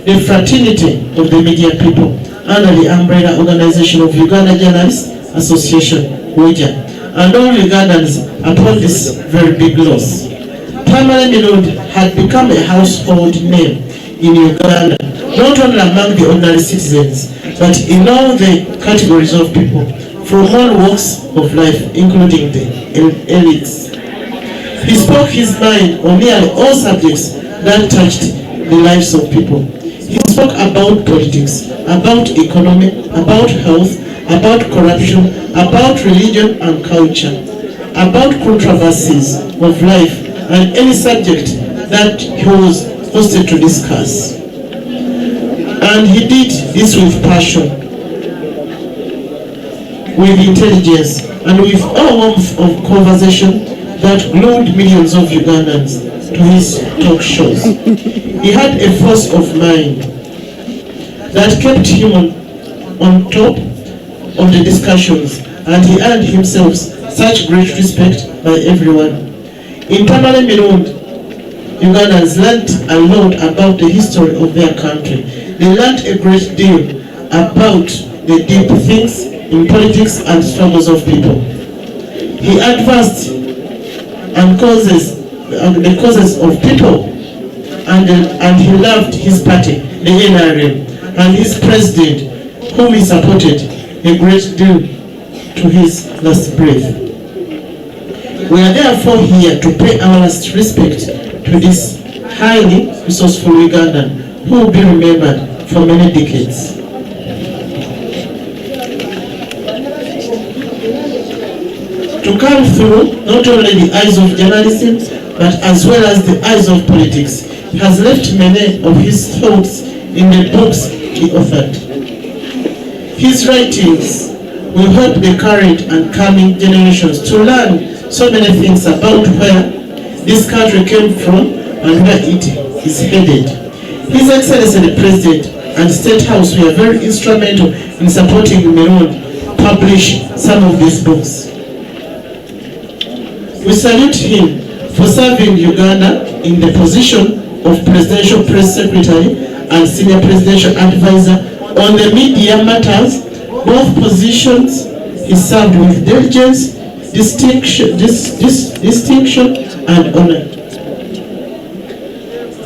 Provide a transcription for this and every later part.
the fraternity of the media people under the umbrella organization of Uganda Journalists Association, WEJA, and all Ugandans upon this very big loss. Tamale Mirundi had become a household name in Uganda, not only among the ordinary citizens, but in all the categories of people, from all walks of life, including the elites. He spoke his mind on nearly all subjects that touched the lives of people. He spoke about politics, about economy, about health, about corruption, about religion and culture, about controversies of life, and any subject that he was hosted to discuss. And he did this with passion, with intelligence, and with all warmth of conversation that glued millions of Ugandans to his talk shows. He had a force of mind that kept him on top of the discussions, and he earned himself such great respect by everyone. In Tamale Mirundi, Ugandans learned a lot about the history of their country. They learned a great deal about the deep things in politics and struggles of people. He advanced the causes of people, and he loved his party, the NRM, and his president, whom he supported a great deal to his last breath. We are therefore here to pay our last respect to this highly resourceful Ugandan who will be remembered for many decades. To come through not only the eyes of journalism, but as well as the eyes of politics, he has left many of his thoughts in the books he authored. His writings will help the current and coming generations to learn so many things about where this country came from and where it is headed. His Excellency the President and State House were very instrumental in supporting Mirundi publish some of these books. We salute him for serving Uganda in the position of Presidential Press Secretary and Senior Presidential Advisor on the media matters. Both positions he served with diligence, distinction and honor.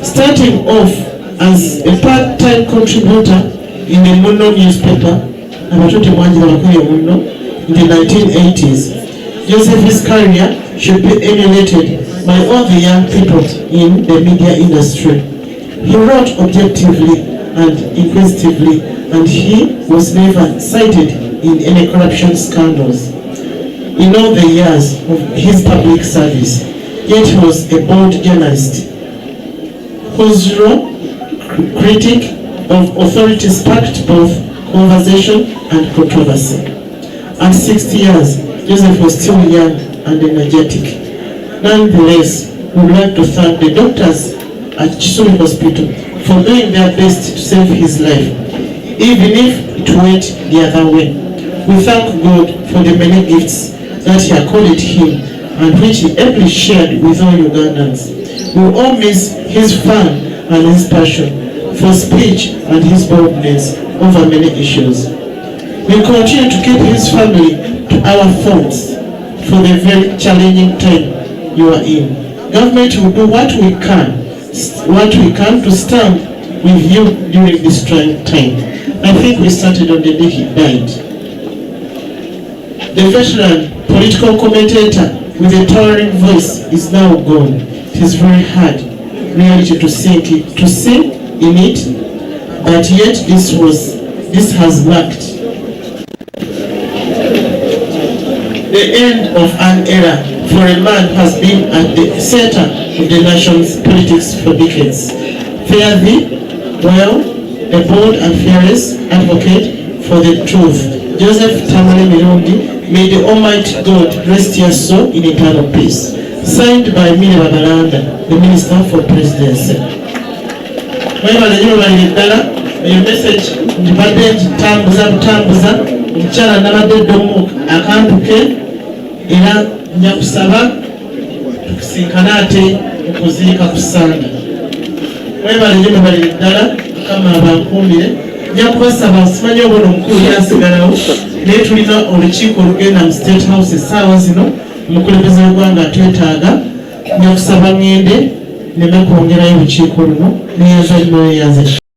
Starting off as a part-time contributor in the Muno newspaper, in the 1980s, Joseph's career should be emulated by all the young people in the media industry. He wrote objectively and inquisitively, and he was never cited in any corruption scandals in all the years of his public service. Yet he was a bold journalist whose raw critique of authority sparked both conversation and controversy. At 60 years, Joseph was still young and energetic. Nonetheless, we would like to thank the doctors at Chisuli Hospital for doing their best to save his life, even if it went the other way. We thank God for the many gifts that he accorded him and which he ably shared with all Ugandans. We all miss his fun and his passion for speech and his boldness over many issues. We continue to keep his family to our thoughts for the very challenging time you are in. Government will do what we can to stand with you during this trying time. I think we started on the day he died. The veteran political commentator with a towering voice is now gone. It is very hard reality to sing in it, but yet this has marked the end of an era for a man who has been at the center of the nation's politics for decades. Fare thee well, a bold and fearless advocate for the truth, Joseph Tamale Mirundi. May the Almighty God rest your soul in eternal peace. Signed by Mine Babalanda, the Minister for Presidency. Your message tambuza omukyala nabadde ddomu akampuke era njakusaba tukusinkana ate okuziika ku ssanda. Mwebale nnyo mwebalire ddala kama abankuumire nja kubasaba simanyi obona omukulu yasigalawo naye tulina olukiiko olugenda mu State House essaawa zino omukulembeze w'eggwanga twetaaga nja kusaba ngende neme kwongerayo olukiiko luno neyanza lino yeyanze